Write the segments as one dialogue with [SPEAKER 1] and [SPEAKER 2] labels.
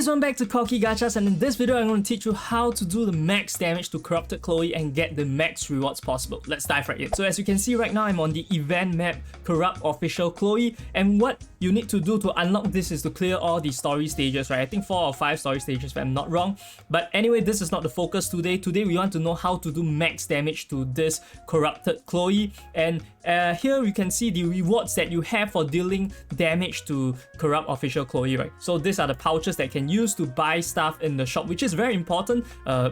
[SPEAKER 1] guys, welcome back to Cocky Gachas, and in this video I'm going to teach you how to do the max damage to Corrupted Chloe and get the max rewards possible. Let's dive right in. So as you can see right now, I'm on the event map Corrupt Official Chloe, and what you need to do to unlock this is to clear all the story stages, right? I think 4 or 5 story stages if I'm not wrong. But anyway, this is not the focus today. Today we want to know how to do max damage to this Corrupted Chloe, and here you can see the rewards that you have for dealing damage to Corrupt Official Chloe, right? So these are the pouches that can use to buy stuff in the shop, which is very important,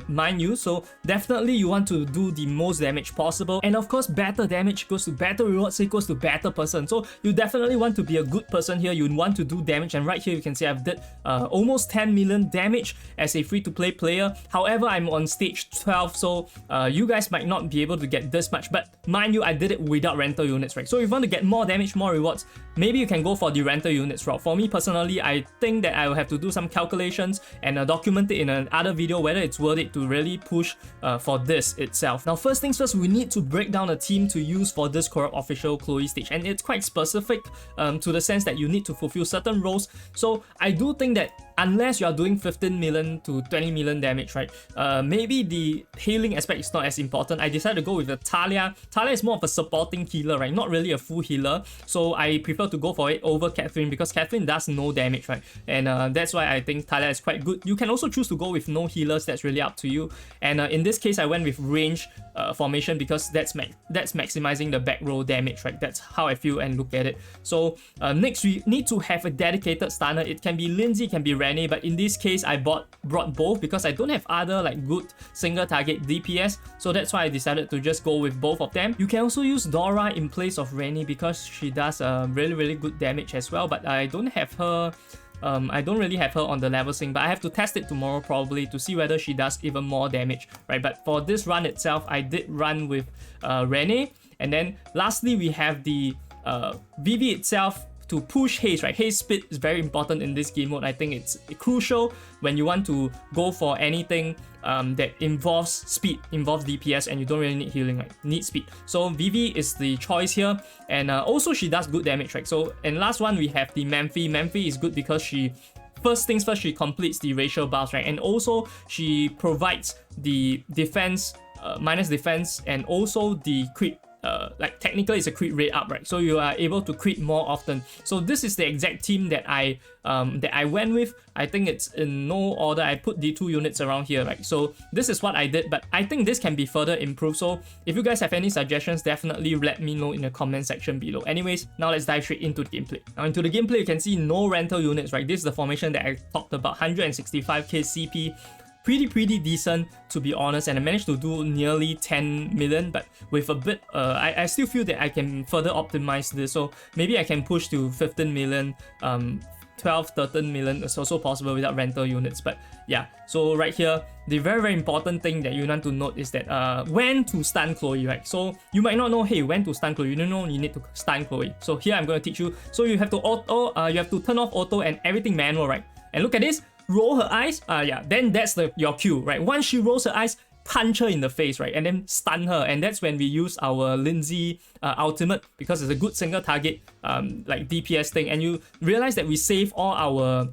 [SPEAKER 1] mind you. So definitely you want to do the most damage possible, and of course better damage goes to better rewards equals to better person. So you definitely want to be a good person here. You want to do damage, and right here you can see I've did almost 10 million damage as a free-to-play player. However, I'm on stage 12, so you guys might not be able to get this much, but mind you, I did it without rental units, right? So if you want to get more damage, more rewards, maybe you can go for the rental units route. For me personally, I think that I will have to do some calculations and document it in another video whether it's worth it to really push for this itself. Now first things first, we need to break down a team to use for this Corrupt Official Chloe stage, and it's quite specific to the sense that you need to fulfill certain roles. So I do think that unless you are doing 15 million to 20 million damage, right, maybe the healing aspect is not as important. I decided to go with the Talia. Talia is more of a supporting healer, right, not really a full healer, so I prefer to go for it over Catherine because Catherine does no damage, right, and that's why I think Talia is quite good. You can also choose to go with no healers, that's really up to you, and in this case I went with range formation because that's maximizing the back row damage, right? That's how I feel and look at it. So next we need to have a dedicated stunner. It can be Lindsay, it can be Renee, but in this case I brought both because I don't have other like good single target DPS, so that's why I decided to just go with both of them. You can also use Dora in place of Renee because she does really good damage as well, but I don't have her. I don't really have her on the level sync, but I have to test it tomorrow probably to see whether she does even more damage, right? But for this run itself, I did run with Renee, and then lastly we have the Vivi itself to push haste, right? Haste speed is very important in this game mode. I think it's crucial when you want to go for anything that involves speed, involves DPS, and you don't really need healing, right? Need speed. So Vivi is the choice here, and also she does good damage, right? So, and last one we have the Memphi. Memphi is good because she, first things first, she completes the racial buffs, right? And also she provides the defense, minus defense, and also the crit. Like technically it's a crit rate up, right? So you are able to crit more often. So this is the exact team that I went with. I think it's in no order. I put the 2 units around here, right? So this is what I did, but I think this can be further improved. So if you guys have any suggestions, definitely let me know in the comment section below. Anyways, now let's dive straight into the gameplay. Now into the gameplay, you can see no rental units, right? This is the formation that I talked about, 165k CP. Pretty decent, to be honest, and I managed to do nearly 10 million, but with a bit I still feel that I can further optimize this, so maybe I can push to 15 million, 12-13 million is also possible without rental units. But yeah, so right here the very important thing that you want to note is that when to stun Chloe, right? So you might not know, hey, when to stun Chloe. You don't know you need to stun Chloe, so here I'm going to teach you. So you have to auto, you have to turn off auto and everything manual, right? And look at this, roll her eyes, yeah, then that's your cue, right? Once she rolls her eyes, punch her in the face, right? And then stun her, and that's when we use our Lindsay ultimate because it's a good single target like DPS thing, and you realize that we save all our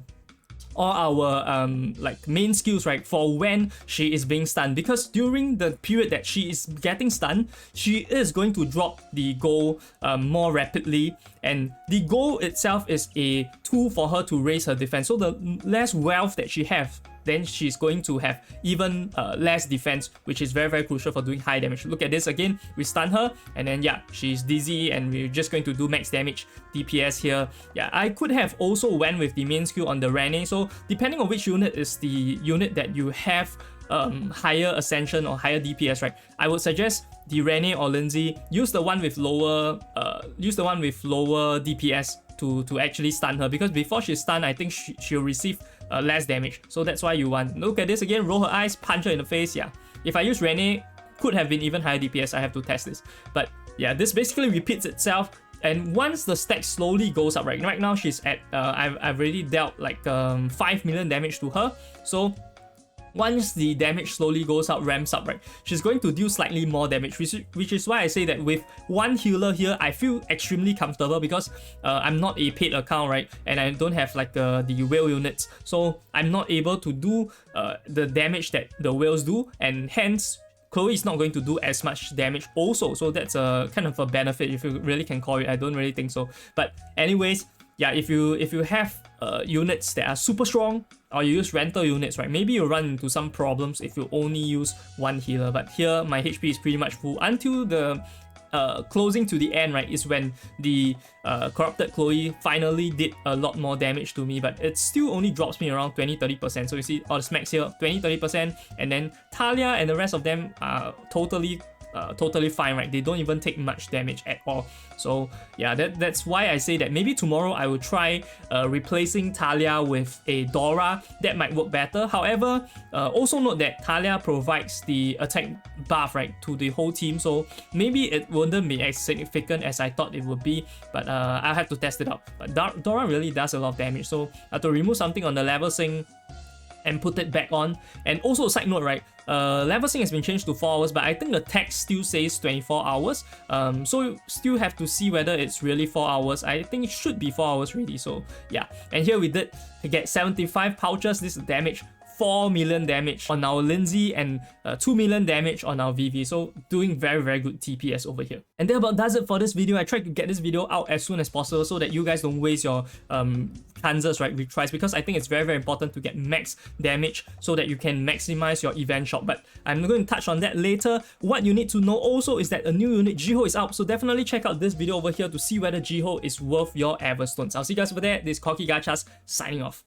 [SPEAKER 1] like main skills, right, for when she is being stunned, because during the period that she is getting stunned, she is going to drop the gold more rapidly, and the gold itself is a tool for her to raise her defense. So the less wealth that she has, then she's going to have even less defense, which is very crucial for doing high damage. Look at this again, we stun her, and then yeah, she's dizzy, and we're just going to do max damage DPS here. Yeah, I could have also went with the main skill on the Renee, so depending on which unit is the unit that you have higher ascension or higher DPS, right, I would suggest the Renee or Lindsay. Use the one with lower DPS to actually stun her, because before she's stunned, I think she'll receive less damage. So that's why you want. Look at this again, roll her eyes, punch her in the face. Yeah, if I use Renee, could have been even higher DPS. I have to test this, but yeah, this basically repeats itself. And once the stack slowly goes up, right now she's at I've already dealt like 5 million damage to her. So once the damage slowly goes up, ramps up, right, she's going to deal slightly more damage, which is why I say that with one healer here, I feel extremely comfortable because I'm not a paid account, right, and I don't have like the whale units, so I'm not able to do the damage that the whales do, and hence Chloe is not going to do as much damage also, so that's a kind of a benefit if you really can call it. I don't really think so, but anyways, yeah, if you have units that are super strong, or you use rental units, right, maybe you'll run into some problems if you only use one healer. But here my HP is pretty much full until the closing to the end, right, is when the corrupted Chloe finally did a lot more damage to me, but it still only drops me around 20-30%. So you see all the smacks here, 20-30%, and then Talia and the rest of them are totally fine, right? They don't even take much damage at all. So yeah, that's why I say that maybe tomorrow I will try replacing Talia with a Dora. That might work better. However, also note that Talia provides the attack buff, right, to the whole team, so maybe it wouldn't be as significant as I thought it would be, but I'll have to test it out. But Dora really does a lot of damage, so I have to remove something on the level sync and put it back on. And also, side note, right, level sync has been changed to 4 hours, but I think the text still says 24 hours, so you still have to see whether it's really 4 hours. I think it should be 4 hours really. So yeah, and here we did get 75 pouches. This is damage, 4 million damage on our Lindsay, and 2 million damage on our Vivi, so doing very good TPS over here. And that about does it for this video. I tried to get this video out as soon as possible so that you guys don't waste your chances, right, retries, because I think it's very important to get max damage so that you can maximize your event shop. But I'm going to touch on that later. What you need to know also is that a new unit, Jiho, is out, so definitely check out this video over here to see whether Jiho is worth your Everstones. I'll see you guys over there. This is Corky Gachas signing off.